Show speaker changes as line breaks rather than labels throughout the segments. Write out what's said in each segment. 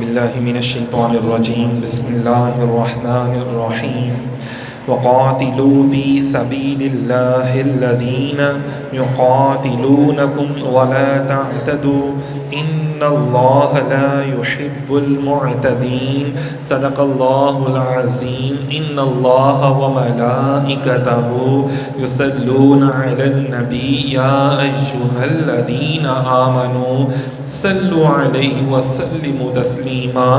باللہ من الشیطان الرجیم بسم اللہ الرحمن الرحیم وقاتلوا فی سبیل اللہ الذین یقاتلونکم ولا تعتدوا ان اللہ لا يحب المعتدین صدق اللہ العظیم ان اللہ وملائکتہ یصلون علی النبی یا ایہا الذین آمنوا صلوا علیہ وسلموا تسلیما۔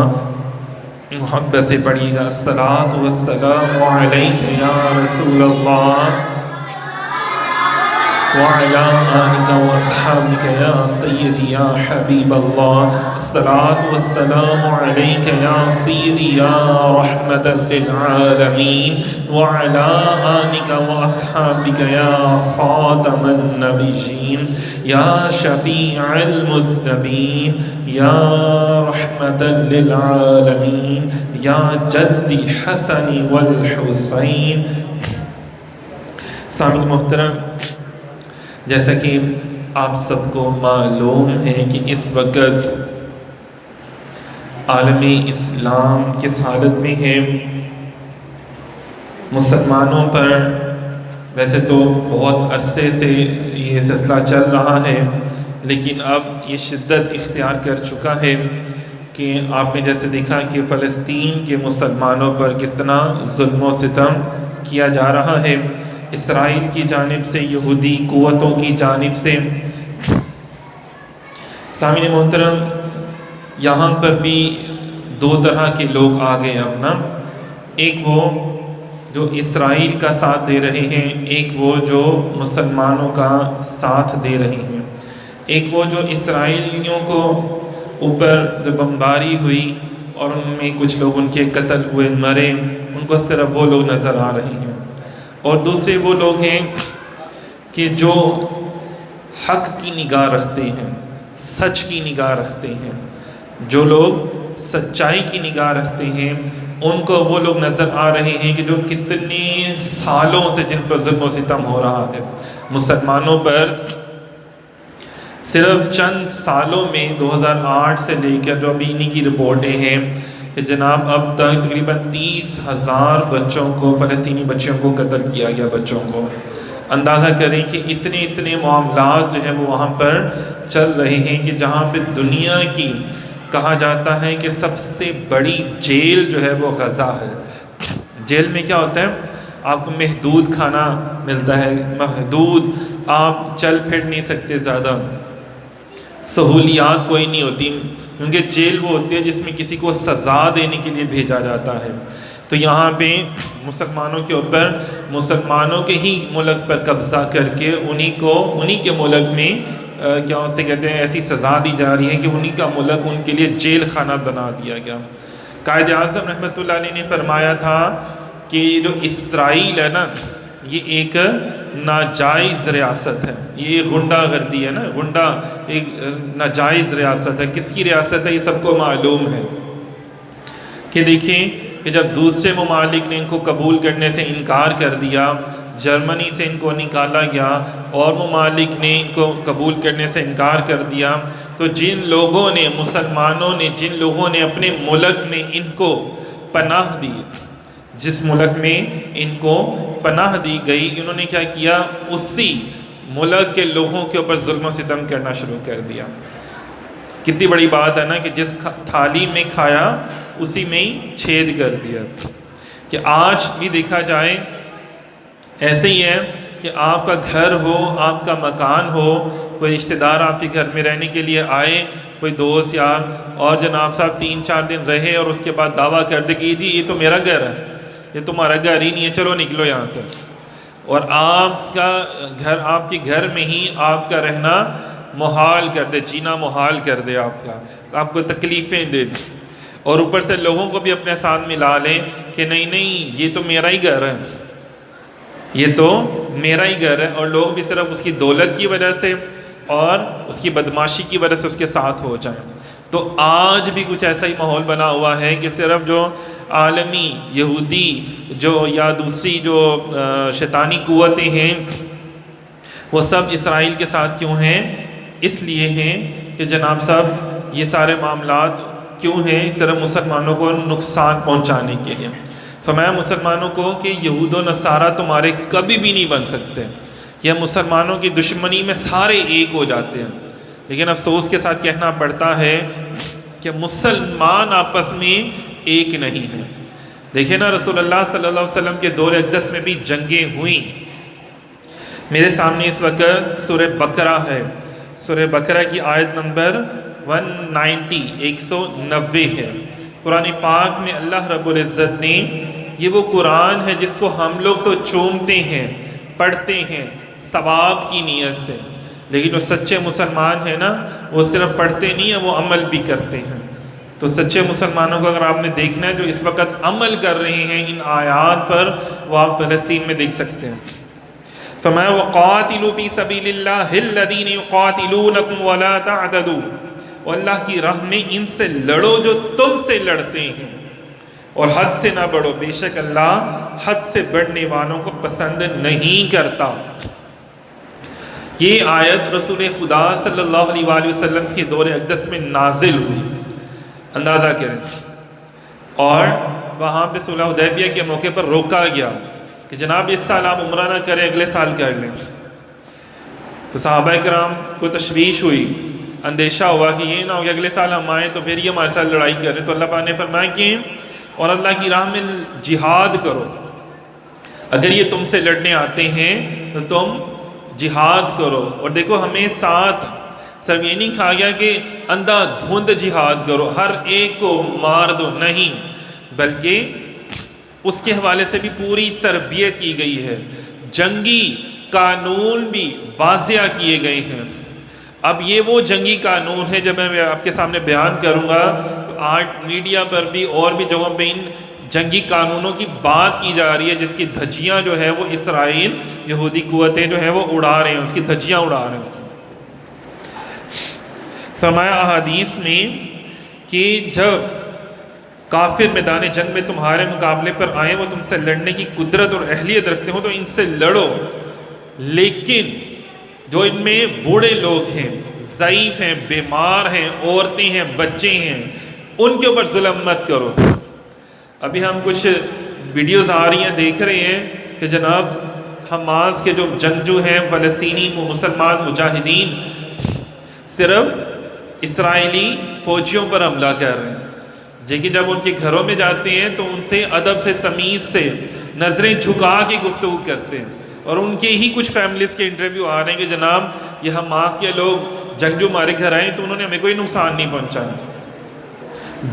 محبت سے پڑھیے گا الصلاۃ والسلام علیک یا رسول اللہ وعلی آلک واصحابک یا سیدی یا حبیب اللہ۔ الصلاۃ والسلام علیک یا سیدی یا رحمتا للعالمین وعلی آلک واصحابک یا خاتم النبیین یا شفیع المذنبین یا رحمتا للعالمین یا جدی حسن والحسین۔ سامعین محترم، جیسا کہ آپ سب کو معلوم ہے کہ اس وقت عالم اسلام کس حالت میں ہے۔ مسلمانوں پر ویسے تو بہت عرصے سے یہ سلسلہ چل رہا ہے، لیکن اب یہ شدت اختیار کر چکا ہے کہ آپ نے جیسے دیکھا کہ فلسطین کے مسلمانوں پر کتنا ظلم و ستم کیا جا رہا ہے، اسرائیل کی جانب سے، یہودی قوتوں کی جانب سے۔ سامعین محترم، یہاں پر بھی دو طرح کے لوگ آ گئے اپنا، ایک وہ جو اسرائیل کا ساتھ دے رہے ہیں، ایک وہ جو مسلمانوں کا ساتھ دے رہے ہیں۔ ایک وہ جو اسرائیلیوں کو اوپر جو بمباری ہوئی اور ان میں کچھ لوگ ان کے قتل ہوئے، مرے، ان کو صرف وہ لوگ نظر آ رہے ہیں، اور دوسرے وہ لوگ ہیں کہ جو حق کی نگاہ رکھتے ہیں، سچ کی نگاہ رکھتے ہیں، جو لوگ سچائی کی نگاہ رکھتے ہیں، ان کو وہ لوگ نظر آ رہے ہیں کہ جو کتنے سالوں سے جن پر ظلم و ستم ہو رہا ہے مسلمانوں پر۔ صرف چند سالوں میں 2008 سے لے کر جو ابھی انہی کی رپورٹیں ہیں کہ جناب اب تک تقریباً 30,000 بچوں کو، فلسطینی بچوں کو قتل کیا گیا، بچوں کو۔ اندازہ کریں کہ اتنے معاملات جو ہیں وہ وہاں پر چل رہے ہیں کہ جہاں پہ دنیا کی کہا جاتا ہے کہ سب سے بڑی جیل جو ہے وہ غزہ ہے۔ جیل میں کیا ہوتا ہے؟ آپ کو محدود کھانا ملتا ہے، محدود، آپ چل پھر نہیں سکتے، زیادہ سہولیات کوئی نہیں ہوتی، کیونکہ جیل وہ ہوتی ہے جس میں کسی کو سزا دینے کے لیے بھیجا جاتا ہے۔ تو یہاں پہ مسلمانوں کے اوپر، مسلمانوں کے ہی ملک پر قبضہ کر کے انہی کے ملک میں کیا اسے کہتے ہیں، ایسی سزا دی جا رہی ہے کہ انہی کا ملک ان کے لیے جیل خانہ بنا دیا گیا۔ قائد اعظم رحمۃ اللہ علیہ نے فرمایا تھا کہ جو اسرائیل ہے نا، یہ ایک ناجائز ریاست ہے، یہ غنڈہ گردی ہے نا، غنڈہ ایک ناجائز ریاست ہے۔ کس کی ریاست ہے یہ سب کو معلوم ہے کہ دیکھیں کہ جب دوسرے ممالک نے ان کو قبول کرنے سے انکار کر دیا، جرمنی سے ان کو نکالا گیا اور ممالک نے ان کو قبول کرنے سے انکار کر دیا، تو جن لوگوں نے، مسلمانوں نے، جن لوگوں نے اپنے ملک میں ان کو پناہ دی، جس ملک میں ان کو پناہ دی گئی، انہوں نے کیا کیا؟ اسی ملک کے لوگوں کے اوپر ظلم و ستم کرنا شروع کر دیا۔ کتنی بڑی بات ہے نا کہ جس تھالی میں کھایا اسی میں ہی چھید کر دیا۔ کہ آج بھی دیکھا جائے ایسے ہی ہے کہ آپ کا گھر ہو، آپ کا مکان ہو، کوئی رشتہ دار آپ کے گھر میں رہنے کے لیے آئے، کوئی دوست یار، اور جناب صاحب 3-4 دن رہے اور اس کے بعد دعویٰ کر دے کہ جی یہ تو میرا گھر ہے، یہ تمہارا گھر ہی نہیں ہے، چلو نکلو یہاں سے، اور آپ کا گھر، آپ کے گھر میں ہی آپ کا رہنا محال کر دے، جینا محال کر دے، آپ کو تکلیفیں دے، اور اوپر سے لوگوں کو بھی اپنے ساتھ ملا لیں کہ نہیں یہ تو میرا ہی گھر ہے، یہ تو میرا ہی گھر ہے، اور لوگ بھی صرف اس کی دولت کی وجہ سے اور اس کی بدماشی کی وجہ سے اس کے ساتھ ہو جائیں۔ تو آج بھی کچھ ایسا ہی ماحول بنا ہوا ہے کہ صرف جو عالمی یہودی جو یا دوسری جو شیطانی قوتیں ہیں وہ سب اسرائیل کے ساتھ کیوں ہیں؟ اس لیے ہیں کہ جناب صاحب یہ سارے معاملات کیوں ہیں؟ صرف مسلمانوں کو نقصان پہنچانے کے لیے۔ فرمایا مسلمانوں کو کہ یہود و نصارہ تمہارے کبھی بھی نہیں بن سکتے، یہ مسلمانوں کی دشمنی میں سارے ایک ہو جاتے ہیں، لیکن افسوس کے ساتھ کہنا پڑتا ہے کہ مسلمان آپس میں ایک نہیں ہیں۔ دیکھیں نا، رسول اللہ صلی اللہ علیہ وسلم کے دور اقدس میں بھی جنگیں ہوئیں۔ میرے سامنے اس وقت سورہ بقرہ ہے، سورہ بقرہ کی آیت نمبر 190 ہے۔ قرآن پاک میں اللہ رب العزت نے، یہ وہ قرآن ہے جس کو ہم لوگ تو چومتے ہیں، پڑھتے ہیں ثواب کی نیت سے، لیکن جو سچے مسلمان ہیں نا، وہ صرف پڑھتے نہیں ہیں، وہ عمل بھی کرتے ہیں۔ تو سچے مسلمانوں کو اگر آپ نے دیکھنا ہے جو اس وقت عمل کر رہے ہیں ان آیات پر، وہ آپ فلسطین میں دیکھ سکتے ہیں۔ فرمایا وَقَاتِلُوا فِي سَبِيلِ اللَّهِ الَّذِينَ يُقَاتِلُونَكُمْ وَلَا تَعْتَدُوا، اور اللہ کی راہ میں ان سے لڑو جو تم سے لڑتے ہیں، اور حد سے نہ بڑھو، بے شک اللہ حد سے بڑھنے والوں کو پسند نہیں کرتا۔ یہ آیت رسول خدا صلی اللہ علیہ وآلہ وسلم کے دور اقدس میں نازل ہوئی، اندازہ کریں، اور وہاں پہ صلح حدیبیہ کے موقع پر روکا گیا کہ جناب اس سال آپ عمرہ نہ کریں، اگلے سال کر لیں۔ تو صحابہ کرام کو تشویش ہوئی، اندیشہ ہوا کہ یہ نہ ہو کہ اگلے سال ہم آئیں تو پھر یہ ہمارے ساتھ لڑائی کریں۔ تو اللہ پاک نے فرمایا کہ اور اللہ کی راہ میں جہاد کرو، اگر یہ تم سے لڑنے آتے ہیں تو تم جہاد کرو۔ اور دیکھو ہمیں ساتھ صرف یہ نہیں کہا گیا کہ اندھا دھند جہاد کرو، ہر ایک کو مار دو، نہیں، بلکہ اس کے حوالے سے بھی پوری تربیت کی گئی ہے، جنگی قانون بھی واضح کیے گئے ہیں۔ اب یہ وہ جنگی قانون ہے جب میں آپ کے سامنے بیان کروں گا تو آج میڈیا پر بھی اور بھی جگہوں پہ ان جنگی قانونوں کی بات کی جا رہی ہے، جس کی دھجیاں جو ہے وہ اسرائیل یہودی قوتیں جو ہیں وہ اڑا رہے ہیں، اس کی دھجیاں اڑا رہے ہیں۔ فرمایا احادیث میں کہ جب کافر میدان جنگ میں تمہارے مقابلے پر آئیں، وہ تم سے لڑنے کی قدرت اور اہلیت رکھتے ہو تو ان سے لڑو، لیکن جو ان میں بوڑھے لوگ ہیں، ضعیف ہیں، بیمار ہیں، عورتیں ہیں، بچے ہیں، ان کے اوپر ظلم مت کرو۔ ابھی ہم کچھ ویڈیوز آ رہی ہیں، دیکھ رہے ہیں کہ جناب حماس کے جو جنگجو ہیں، فلسطینی مسلمان مجاہدین، صرف اسرائیلی فوجیوں پر حملہ کر رہے ہیں، لیکن جب ان کے گھروں میں جاتے ہیں تو ان سے ادب سے، تمیز سے، نظریں جھکا کے گفتگو کرتے ہیں، اور ان کے ہی کچھ فیملیز کے انٹرویو آ رہے ہیں کہ جناب یہ حماس کے لوگ جنگجو ہمارے گھر آئے تو انہوں نے ہمیں کوئی نقصان نہیں پہنچایا۔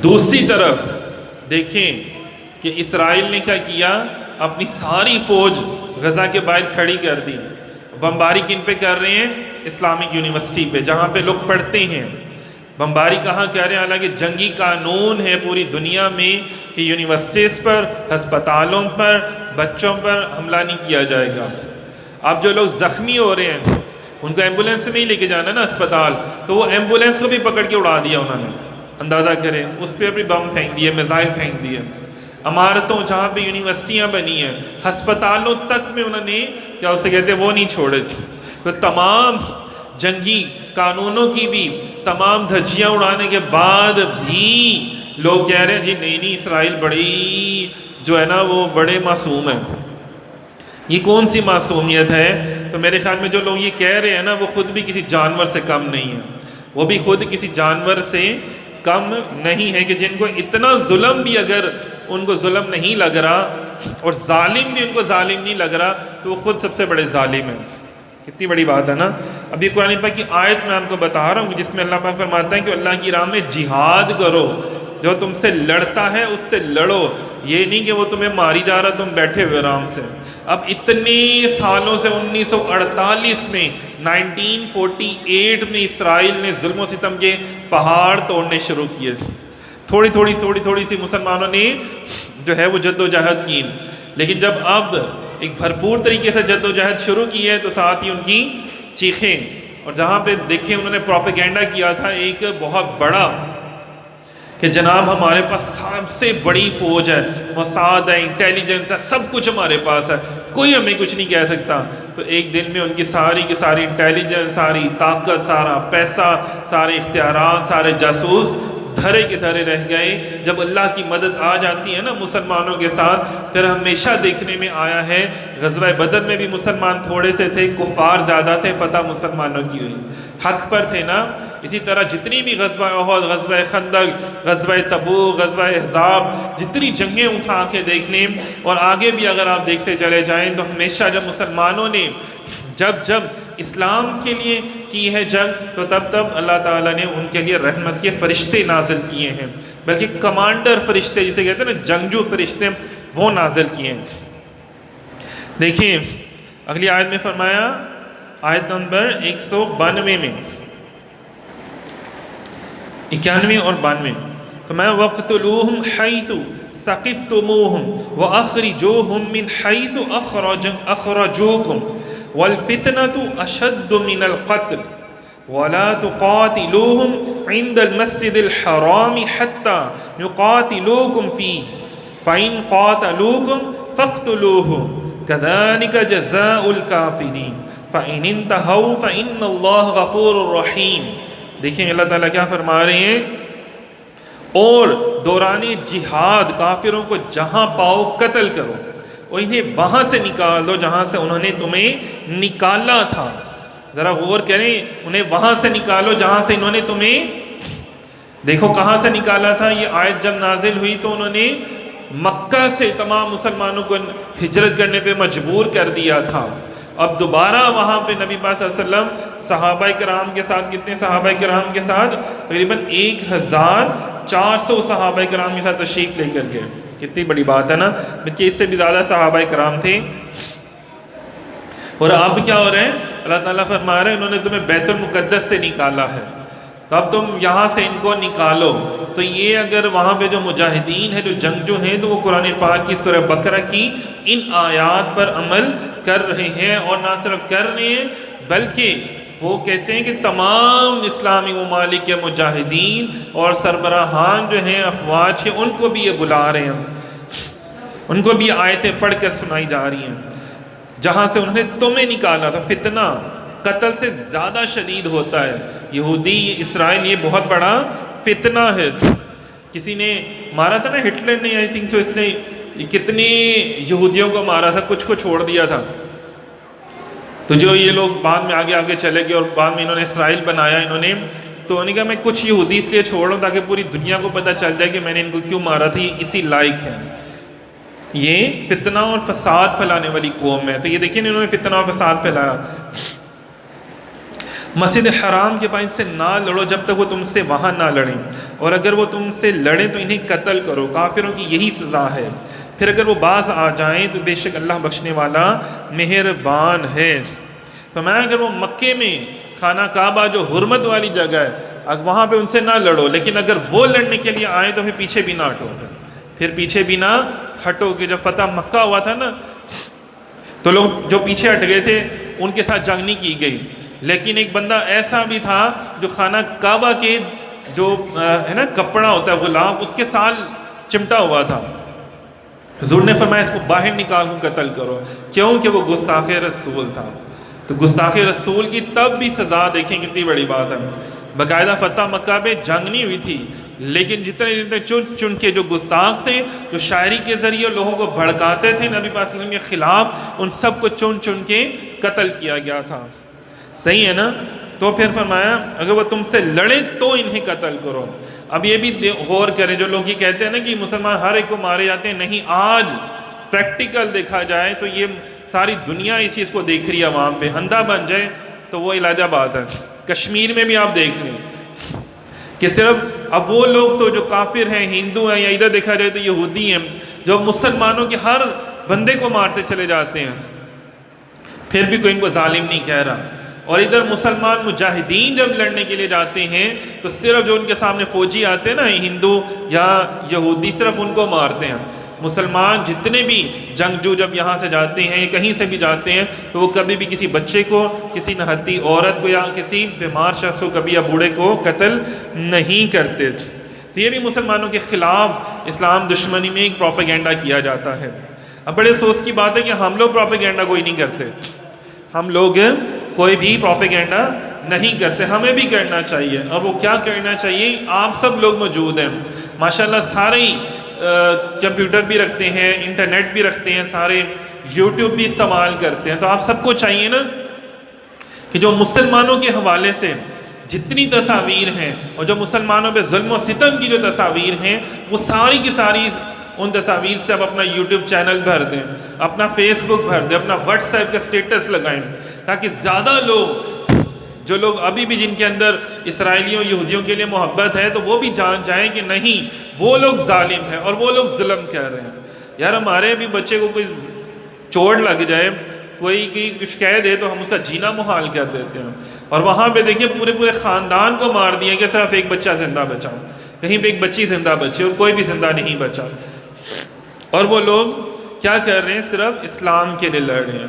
دوسری طرف دیکھیں کہ اسرائیل نے کیا کیا، اپنی ساری فوج غزہ کے باہر کھڑی کر دی۔ بمباری کن پہ کر رہے ہیں؟ اسلامک یونیورسٹی پہ، جہاں پہ لوگ پڑھتے ہیں۔ بمباری کہاں کر رہے ہیں؟ حالانکہ جنگی قانون ہے پوری دنیا میں کہ یونیورسٹیز پر، ہسپتالوں پر، بچوں پر حملہ نہیں کیا جائے گا۔ اب جو لوگ زخمی ہو رہے ہیں ان کو ایمبولینس سے نہیں لے کے جانا نا اسپتال، تو وہ ایمبولینس کو بھی پکڑ کے اڑا دیا انہوں نے، اندازہ کریں، اس پہ اپنی بم پھینک دیے، میزائل پھینک دیے۔ عمارتوں جہاں پہ یونیورسٹیاں بنی ہیں، ہسپتالوں تک میں انہوں نے کیا اسے کہتے ہیں وہ نہیں چھوڑے۔ تو تمام جنگی قانونوں کی بھی تمام دھجیاں اڑانے کے بعد بھی لوگ کہہ رہے ہیں جی نہیں اسرائیل بڑی جو ہے نا وہ بڑے معصوم ہیں۔ یہ کون سی معصومیت ہے؟ تو میرے خیال میں جو لوگ یہ کہہ رہے ہیں نا وہ خود بھی کسی جانور سے کم نہیں ہیں، وہ بھی خود کسی جانور سے کم نہیں ہے کہ جن کو اتنا ظلم بھی اگر ان کو ظلم نہیں لگ رہا اور ظالم بھی ان کو ظالم نہیں لگ رہا تو وہ خود سب سے بڑے ظالم ہیں۔ کتنی بڑی بات ہے نا۔ ابھی قرآن پاک کی آیت میں آپ کو بتا رہا ہوں جس میں اللہ پاک فرماتا ہے کہ اللہ کی راہ میں جہاد کرو، جو تم سے لڑتا ہے اس سے لڑو، یہ نہیں کہ وہ تمہیں ماری جا رہا تم بیٹھے ہوئے آرام سے۔ اب اتنے سالوں سے 1948 میں 1948 میں اسرائیل نے ظلم و ستم کے پہاڑ توڑنے شروع کیے، تھوڑی سی مسلمانوں نے جو ہے وہ جد و جہد کی، لیکن جب اب ایک بھرپور طریقے سے جد و جہد شروع کی ہے تو ساتھ ہی ان کی چیخیں، اور جہاں پہ دیکھیں انہوں نے پروپیگنڈا کیا تھا ایک بہت بڑا کہ جناب ہمارے پاس سب سے بڑی فوج ہے، موساد ہے، انٹیلیجنس ہے، سب کچھ ہمارے پاس ہے، کوئی ہمیں کچھ نہیں کہہ سکتا۔ تو ایک دن میں ان کی ساری کی ساری انٹیلیجنس، ساری طاقت، سارا پیسہ، سارے اختیارات، سارے جاسوس دھرے کے دھرے رہ گئے۔ جب اللہ کی مدد آ جاتی ہے نا مسلمانوں کے ساتھ، پھر ہمیشہ دیکھنے میں آیا ہے غزوہ بدر میں بھی مسلمان تھوڑے سے تھے، کفار زیادہ تھے، فتح مسلمانوں کی ہوئی، حق پر تھے نا۔ اسی طرح جتنی بھی غزوہ احد، غزوہ خندق، غزوہ تبوک، غزوہ احزاب، جتنی جنگیں اٹھا کے دیکھ لیں، اور آگے بھی اگر آپ دیکھتے چلے جائیں تو ہمیشہ جب مسلمانوں نے جب اسلام کے لیے کی ہے جنگ، تو تب اللہ تعالیٰ نے ان کے لیے رحمت کے فرشتے نازل کیے ہیں، بلکہ کمانڈر فرشتے جسے کہتے ہیں نا جنگجو فرشتے، وہ نازل کیے ہیں۔ دیکھیں اگلی آیت میں فرمایا، آیت نمبر 192 میں، 91 اور 92 فرمایا وَاقْتُلُوهُمْ حَيْثُ ثَقِفْتُمُوهُمْ وَأَخْرِجُوهُمْ مِنْ حَيْثُ أَخْرَجُوكُمْ وَالْفِتْنَةُ أَشَدُّ مِنَ الْقَتْلِ وَلَا تُقَاتِلُوهُمْ عِنْدَ الْمَسْجِدِ الْحَرَامِ حَتَّى يُقَاتِلُوكُمْ فِيهِ فَإِنْ قَاتَلُوكُمْ فَاقْتُلُوهُمْ كَذَلِكَ جَزَاءُ الْكَافِرِينَ فَإِنِ انْتَهَوْا فَإِنَّ اللَّهَ غَفُورٌ رَحِيمٌ۔ دیکھیں اللہ تعالیٰ کیا فرما رہے ہیں، اور دوران جہاد کافروں کو جہاں پاؤ قتل کرو، اور انہیں وہاں سے نکال دو جہاں سے انہوں نے تمہیں نکالا تھا۔ ذرا غور کریں، انہیں وہاں سے نکالو جہاں سے انہوں نے تمہیں، دیکھو کہاں سے نکالا تھا۔ یہ آیت جب نازل ہوئی تو انہوں نے مکہ سے تمام مسلمانوں کو ہجرت کرنے پہ مجبور کر دیا تھا۔ اب دوبارہ وہاں پہ نبی پاک صلی اللہ علیہ وسلم صحابہ کرام کے ساتھ، کتنے صحابہ کرام کے ساتھ؟ تقریباً 1400 صحابہ کرام کے ساتھ تشریف لے کر گئے۔ کتنی بڑی بات ہے نا، بلکہ اس سے بھی زیادہ صحابہ کرام تھے۔ اور اب کیا ہو رہے ہیں، اللہ تعالیٰ فرما رہے ہیں انہوں نے تمہیں بیت المقدس سے نکالا ہے، تو اب تم یہاں سے ان کو نکالو۔ تو یہ اگر وہاں پہ جو مجاہدین ہیں، جو جنگجو ہیں، تو وہ قرآن پاک کی سورہ بقرہ کی ان آیات پر عمل کر رہے ہیں، اور نہ صرف کر رہے ہیں بلکہ وہ کہتے ہیں کہ تمام اسلامی ممالک کے مجاہدین اور سربراہان جو ہیں، افواج ہیں، ان کو بھی یہ بلا رہے ہیں، ان کو بھی آیتیں پڑھ کر سنائی جا رہی ہیں، جہاں سے انہوں نے تمہیں نکالا تھا۔ فتنہ قتل سے زیادہ شدید ہوتا ہے، یہودی اسرائیل یہ بہت بڑا فتنہ ہے۔ کسی نے مارا تھا نا، ہٹلر نے، آئی تھنک سو، اس نے کتنے یہودیوں کو مارا تھا، کچھ کو چھوڑ دیا تھا۔ تو جو یہ لوگ بعد میں آگے چلے گئے اور بعد میں انہوں نے اسرائیل بنایا، انہوں نے کہا میں کچھ یہودی اس لیے چھوڑ رہا ہوں تاکہ پوری دنیا کو پتہ چل جائے کہ میں نے ان کو کیوں مارا تھا، یہ اسی لائق ہے۔ یہ فتنہ اور فساد پھیلانے والی قوم ہے۔ تو یہ دیکھیں انہوں نے فتنہ اور فساد پھیلایا۔ مسجد حرام کے پاس سے نہ لڑو جب تک وہ تم سے وہاں نہ لڑیں، اور اگر وہ تم سے لڑیں تو انہیں قتل کرو، کافروں کی یہی سزا ہے۔ پھر اگر وہ باز آ جائیں تو بے شک اللہ بخشنے والا مہربان ہے۔ فرمایا اگر وہ مکے میں خانہ کعبہ جو حرمت والی جگہ ہے، وہاں پہ ان سے نہ لڑو، لیکن اگر وہ لڑنے کے لیے آئیں تو پھر پیچھے بھی نہ ہٹو، پھر پیچھے بھی نہ ہٹو۔ کہ جب فتح مکہ ہوا تھا نا، تو لوگ جو پیچھے ہٹ گئے تھے ان کے ساتھ جنگ نہیں کی گئی، لیکن ایک بندہ ایسا بھی تھا جو خانہ کعبہ کے جو ہے نا کپڑا ہوتا ہے غلاف، اس کے ساتھ چمٹا ہوا تھا۔ حضور نے فرمایا اس کو باہر نکال کر قتل کرو، کیوں کہ وہ گستاخ رسول تھا۔ تو گستاخ رسول کی تب بھی سزا دیکھیں کتنی بڑی بات ہے۔ باقاعدہ فتح مکہ میں جنگ نہیں ہوئی تھی، لیکن جتنے چن کے جو گستاخ تھے، جو شاعری کے ذریعے لوگوں کو بھڑکاتے تھے نبی پاک صلی اللہ علیہ وسلم کے خلاف، ان سب کو چن کے قتل کیا گیا تھا۔ صحیح ہے نا؟ تو پھر فرمایا اگر وہ تم سے لڑے تو انہیں قتل کرو۔ اب یہ بھی غور کریں، جو لوگ یہ کہتے ہیں نا کہ مسلمان ہر ایک کو مارے جاتے ہیں، نہیں، آج پریکٹیکل دیکھا جائے تو یہ ساری دنیا اس چیز کو دیکھ رہی ہے، وہاں پہ اندھا بن جائے تو وہ علیحدہ بات ہے۔ کشمیر میں بھی آپ دیکھ لیں کہ صرف اب وہ لوگ تو جو کافر ہیں، ہندو ہیں، یا ادھر دیکھا جائے تو یہودی ہیں، جو مسلمانوں کے ہر بندے کو مارتے چلے جاتے ہیں، پھر بھی کوئی ان کو ظالم نہیں کہہ رہا۔ اور ادھر مسلمان مجاہدین جب لڑنے کے لیے جاتے ہیں تو صرف جو ان کے سامنے فوجی آتے ہیں نا، ہندو یا یہودی، صرف ان کو مارتے ہیں۔ مسلمان جتنے بھی جنگجو جب یہاں سے جاتے ہیں، کہیں سے بھی جاتے ہیں، تو وہ کبھی بھی کسی بچے کو، کسی نہتی عورت کو، یا کسی بیمار شخص کو، کبھی یا بوڑھے کو قتل نہیں کرتے۔ تو یہ بھی مسلمانوں کے خلاف اسلام دشمنی میں ایک پروپیگنڈا کیا جاتا ہے۔ اب بڑے افسوس کی بات ہے کہ ہم لوگ پروپیگنڈا کوئی نہیں کرتے، ہم لوگ کوئی بھی پروپیگنڈا نہیں کرتے. ہمیں بھی کرنا چاہیے. اور وہ کیا کرنا چاہیے؟ آپ سب لوگ موجود ہیں ماشاءاللہ، سارے ہی کمپیوٹر بھی رکھتے ہیں، انٹرنیٹ بھی رکھتے ہیں، سارے یوٹیوب بھی استعمال کرتے ہیں. تو آپ سب کو چاہیے نا کہ جو مسلمانوں کے حوالے سے جتنی تصاویر ہیں اور جو مسلمانوں پہ ظلم و ستم کی جو تصاویر ہیں، وہ ساری کی ساری ان تصاویر سے آپ اپنا یوٹیوب چینل بھر دیں، اپنا فیس بک بھر دیں، اپنا واٹس ایپ کا سٹیٹس لگائیں، تاکہ زیادہ لوگ، جو لوگ ابھی بھی جن کے اندر اسرائیلیوں یہودیوں کے لیے محبت ہے، تو وہ بھی جان جائیں کہ نہیں، وہ لوگ ظالم ہیں اور وہ لوگ ظلم کر رہے ہیں. یار ہمارے بھی بچے کو کوئی چوٹ لگ جائے، کوئی کچھ کہہ دے تو ہم اس کا جینا محال کر دیتے ہیں. اور وہاں پہ دیکھیے پورے خاندان کو مار دیا کہ صرف ایک بچہ زندہ بچا، کہیں پہ ایک بچی زندہ بچی اور کوئی بھی زندہ نہیں بچا. اور وہ لوگ کیا کر رہے ہیں؟ صرف اسلام کے لیے لڑ رہے ہیں.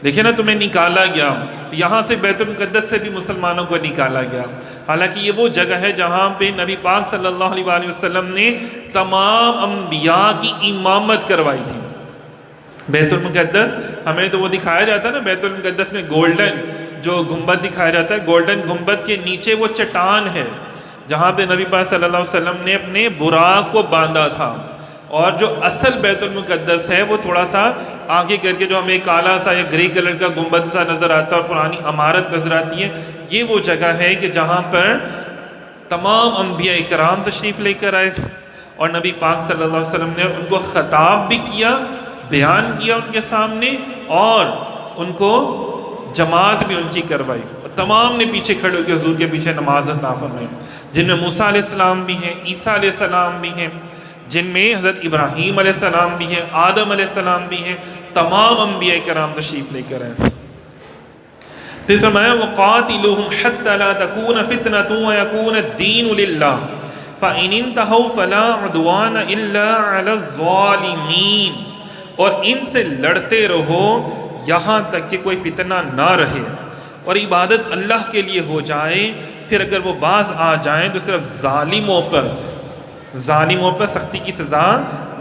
دیکھیں نا، تمہیں نکالا گیا یہاں سے، بیت المقدس سے بھی مسلمانوں کو نکالا گیا، حالانکہ یہ وہ جگہ ہے جہاں پہ نبی پاک صلی اللہ علیہ وآلہ وسلم نے تمام انبیاء کی امامت کروائی تھی. بیت المقدس ہمیں تو وہ دکھایا جاتا ہے نا، بیت المقدس میں گولڈن جو گنبد دکھایا جاتا ہے، گولڈن گنبد کے نیچے وہ چٹان ہے جہاں پہ نبی پاک صلی اللہ علیہ وسلم نے اپنے براق کو باندھا تھا. اور جو اصل بیت المقدس ہے وہ تھوڑا سا آگے کر کے جو ہمیں کالا سا یا گرے کلر کا گنبد سا نظر آتا ہے اور پرانی عمارت نظر آتی ہے، یہ وہ جگہ ہے کہ جہاں پر تمام انبیاء کرام تشریف لے کر آئے اور نبی پاک صلی اللہ علیہ وسلم نے ان کو خطاب بھی کیا، بیان کیا ان کے سامنے، اور ان کو جماعت بھی ان کی کروائی. تمام نے پیچھے کھڑے ہو کے حضور کے پیچھے نماز ادا فرمائی، جن میں موسیٰ علیہ السلام بھی ہیں، عیسیٰ علیہ السلام بھی ہیں، جن میں حضرت ابراہیم علیہ السلام بھی ہیں، آدم علیہ السلام بھی ہیں. تمام انبیاء کرام تشریف لے کر آئے. پھر فرمایا وَقَاتِلُوهُمْ حَتَّى لَا تَكُونَ فِتْنَةٌ وَيَكُونَ الدِّينُ لِلَّهِ فَإِنِ انْتَهَوْا فَلَا عُدْوَانَ إِلَّا عَلَى الظَّالِمِينَ. اور ان سے لڑتے رہو یہاں تک کہ کوئی فتنہ نہ رہے اور عبادت اللہ کے لیے ہو جائے. پھر اگر وہ باز آ جائیں تو صرف ظالموں پر سختی کی سزا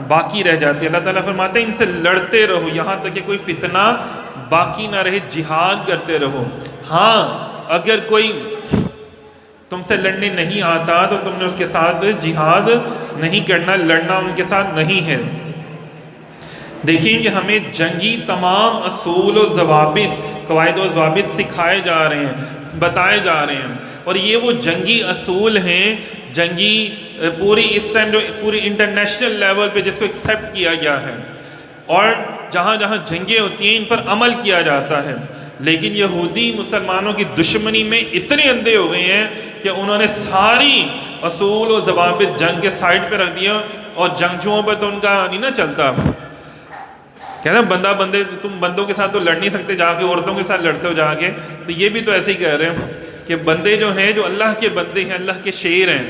باقی رہ جاتی ہے. اللہ تعالیٰ فرماتے ہیں ان سے لڑتے رہو یہاں تک کہ کوئی فتنہ باقی نہ رہے، جہاد کرتے رہو. ہاں اگر کوئی تم سے لڑنے نہیں آتا تو تم نے اس کے ساتھ جہاد نہیں کرنا، لڑنا ان کے ساتھ نہیں ہے. دیکھیں کہ ہمیں جنگی تمام اصول و ضوابط، قواعد و ضوابط سکھائے جا رہے ہیں، بتائے جا رہے ہیں. اور یہ وہ جنگی اصول ہیں، جنگی پوری اس ٹائم جو پوری انٹرنیشنل لیول پہ جس کو ایکسیپٹ کیا گیا ہے، اور جہاں جہاں جنگیں ہوتی ہیں ان پر عمل کیا جاتا ہے. لیکن یہودی مسلمانوں کی دشمنی میں اتنے اندھے ہو گئے ہیں کہ انہوں نے ساری اصول و ضوابط جنگ کے سائڈ پہ رکھ دیا، اور جنگجوؤں پہ تو ان کا نہیں نا چلتا. کہتے ہیں تم بندوں کے ساتھ تو لڑ نہیں سکتے، جا کے عورتوں کے ساتھ لڑتے ہو جا کے. تو یہ بھی تو ایسے ہی کہہ رہے ہیں کہ بندے جو ہیں، جو اللہ کے بندے ہیں، اللہ کے شیر ہیں،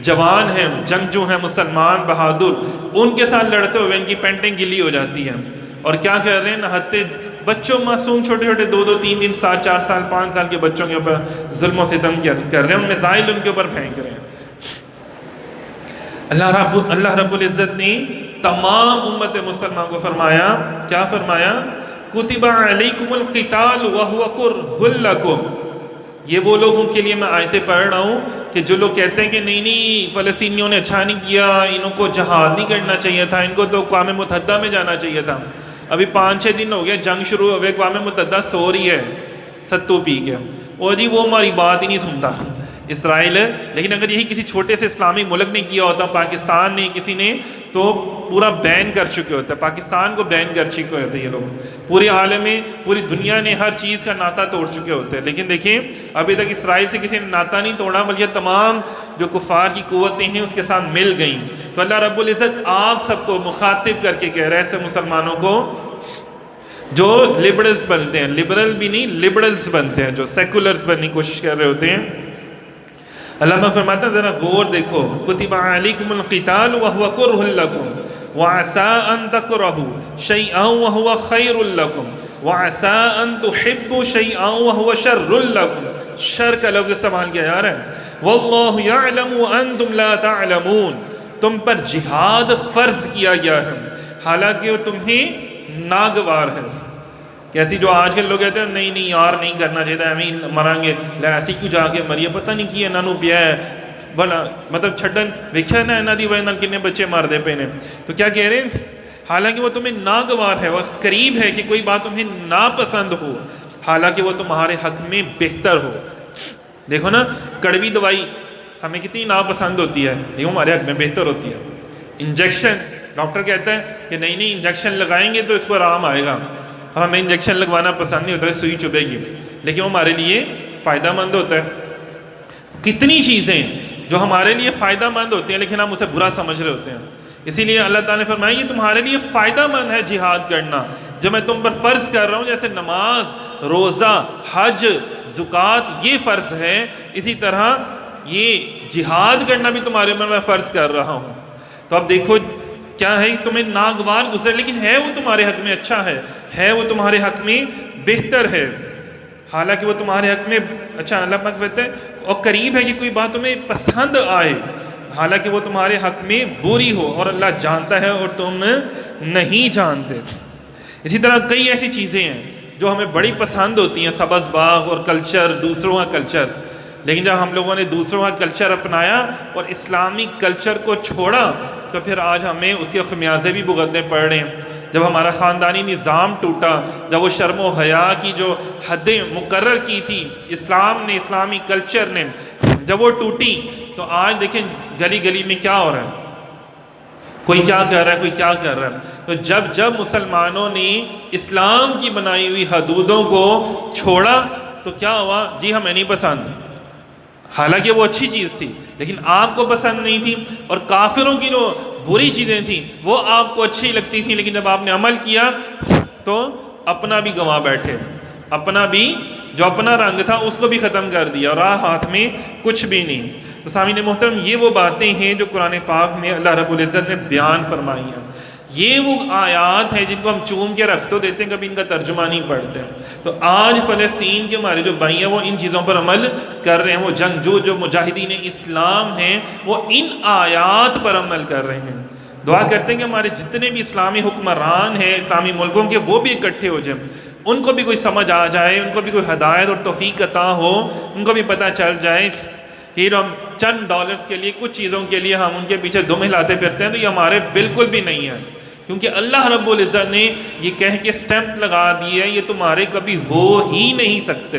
جوان ہیں، جنگجو ہیں، مسلمان بہادر، ان کے ساتھ لڑتے ہوئے ان کی پینٹیں گلی ہو جاتی ہیں. اور کیا کر رہے ہیں؟ نہتے بچوں، معصوم چھوٹے چھوٹے 2-2 3 7 4 سال 5 سال کے بچوں کے اوپر ظلم و ستم کر رہے ہیں، ان میزائل ان کے اوپر پھینک رہے ہیں. اللہ رب العزت نے تمام امت مسلمان کو فرمایا، کیا فرمایا؟ کتب علیکم القتال وہو کرہ لکم. یہ وہ لوگوں کے لیے میں آیتیں پڑھ رہا ہوں کہ جو لوگ کہتے ہیں کہ نہیں فلسطینیوں نے اچھا نہیں کیا، انہوں کو جہاد نہیں کرنا چاہیے تھا، ان کو تو اقوام متحدہ میں جانا چاہیے تھا. ابھی 5-6 دن ہو گئے جنگ شروع ہوئے، اقوام متحدہ سو رہی ہے ستو پی کے، وہ جی وہ ہماری بات ہی نہیں سنتا اسرائیل. لیکن اگر یہی کسی چھوٹے سے اسلامی ملک نے کیا ہوتا، پاکستان نے کسی نے، تو پورا بین کر چکے ہوتے. پاکستان کو بین کر چکے ہوتے یہ لوگ، پورے عالم میں پوری دنیا نے ہر چیز کا ناطا توڑ چکے ہوتے. لیکن دیکھیں ابھی تک اسرائیل سے کسی نے ناطا نہیں توڑا، بلکہ تمام جو کفار کی قوتیں ہیں اس کے ساتھ مل گئیں. تو اللہ رب العزت آپ سب کو مخاطب کر کے کہہ رہے ہیں، ایسے مسلمانوں کو جو لبرلز بنتے ہیں، لبرل بھی نہیں لبرلز بنتے ہیں، جو سیکولرز بننے کی کوشش کر رہے ہوتے ہیں. اللہ فرماتا ہے ذرا غور دیکھو، کتب علیکم القتال وہو کرہ لکم وعسى ان تكرهوا شيئا وهو خير لكم وعسى ان تحبوا شيئا وهو شر لكم. شر کا لفظ استعمال کیا جا رہا ہے. واللہ یعلم وانتم لا تعلمون. تم پر جہاد فرض کیا گیا ہے حالانکہ وہ تمہیں ناگوار ہے. کیسی جو آج کل لوگ کہتے ہیں نہیں نہیں یار نہیں کرنا چاہیے ایویں ہی مریں گے ایسی کیوں جا کے مریے پتہ نہیں کی انہوں پیا ہے بلا مطلب چھڈن ویکھیا نا انہاں دی وجہ نال کنے بچے مردے پے نے. تو کیا کہہ رہے ہیں حالانکہ وہ تمہیں ناگوار ہے وہ قریب ہے کہ کوئی بات تمہیں ناپسند ہو حالانکہ وہ تمہارے حق میں بہتر ہو. دیکھو نا کڑوی دوائی ہمیں کتنی ناپسند ہوتی ہے لیکن ہمارے حق میں بہتر ہوتی ہے. انجیکشن ڈاکٹر کہتا ہے کہ نہیں نہیں انجیکشن لگائیں گے تو اس کو آرام آئے گا اور ہمیں انجیکشن لگوانا پسند نہیں ہوتا ہے سوئی چبھے گی لیکن وہ ہمارے لیے فائدہ مند ہوتا ہے. کتنی چیزیں جو ہمارے لیے فائدہ مند ہوتی ہیں لیکن ہم اسے برا سمجھ رہے ہوتے ہیں. اسی لیے اللہ تعالیٰ نے فرمایا یہ تمہارے لیے فائدہ مند ہے جہاد کرنا جو میں تم پر فرض کر رہا ہوں. جیسے نماز روزہ حج زکوٰۃ یہ فرض ہے اسی طرح یہ جہاد کرنا بھی تمہارے اوپر میں فرض کر رہا ہوں. تو اب دیکھو کیا ہے تمہیں ناگوار گزرے لیکن ہے وہ تمہارے حق میں اچھا ہے وہ تمہارے حق میں بہتر ہے حالانکہ وہ تمہارے حق میں اچھا. اللہ پاک کہتے ہیں اور قریب ہے کہ کوئی بات تمہیں پسند آئے حالانکہ وہ تمہارے حق میں بری ہو اور اللہ جانتا ہے اور تم نہیں جانتے. اسی طرح کئی ایسی چیزیں ہیں جو ہمیں بڑی پسند ہوتی ہیں سبز باغ اور کلچر دوسروں کا کلچر لیکن جب ہم لوگوں نے دوسروں کا کلچر اپنایا اور اسلامی کلچر کو چھوڑا تو پھر آج ہمیں اس کے خمیازے بھی بھگتنے پڑ رہے ہیں. جب ہمارا خاندانی نظام ٹوٹا جب وہ شرم و حیا کی جو حدیں مقرر کی تھی اسلام نے اسلامی کلچر نے جب وہ ٹوٹی تو آج دیکھیں گلی گلی میں کیا ہو رہا ہے کوئی کیا کر رہا ہے کوئی کیا کر رہا ہے. تو جب مسلمانوں نے اسلام کی بنائی ہوئی حدودوں کو چھوڑا تو کیا ہوا جی ہمیں نہیں پسند حالانکہ وہ اچھی چیز تھی لیکن آپ کو پسند نہیں تھی اور کافروں کی جو بری چیزیں تھیں وہ آپ کو اچھی لگتی تھیں لیکن جب آپ نے عمل کیا تو اپنا بھی گنوا بیٹھے اپنا بھی جو اپنا رنگ تھا اس کو بھی ختم کر دیا اور ہاتھ میں کچھ بھی نہیں. تو سامعین محترم یہ وہ باتیں ہیں جو قرآن پاک میں اللہ رب العزت نے بیان فرمائی ہیں. یہ وہ آیات ہیں جن کو ہم چوم کے رکھ تو دیتے ہیں کبھی ان کا ترجمہ نہیں پڑھتے. تو آج فلسطین کے ہمارے جو بھائی ہیں وہ ان چیزوں پر عمل کر رہے ہیں. وہ جنگجو جو مجاہدین اسلام ہیں وہ ان آیات پر عمل کر رہے ہیں. دعا کرتے ہیں کہ ہمارے جتنے بھی اسلامی حکمران ہیں اسلامی ملکوں کے وہ بھی اکٹھے ہو جائیں ان کو بھی کوئی سمجھ آ جائے ان کو بھی کوئی ہدایت اور توفیق عطا ہو ان کو بھی پتہ چل جائے کہ ہم چند ڈالرز کے لیے کچھ چیزوں کے لیے ہم ان کے پیچھے دم ہلاتے پھرتے ہیں تو یہ ہمارے بالکل بھی نہیں ہے کیونکہ اللہ رب العزت نے یہ کہہ کے سٹیمپ لگا دی ہے یہ تمہارے کبھی ہو ہی نہیں سکتے.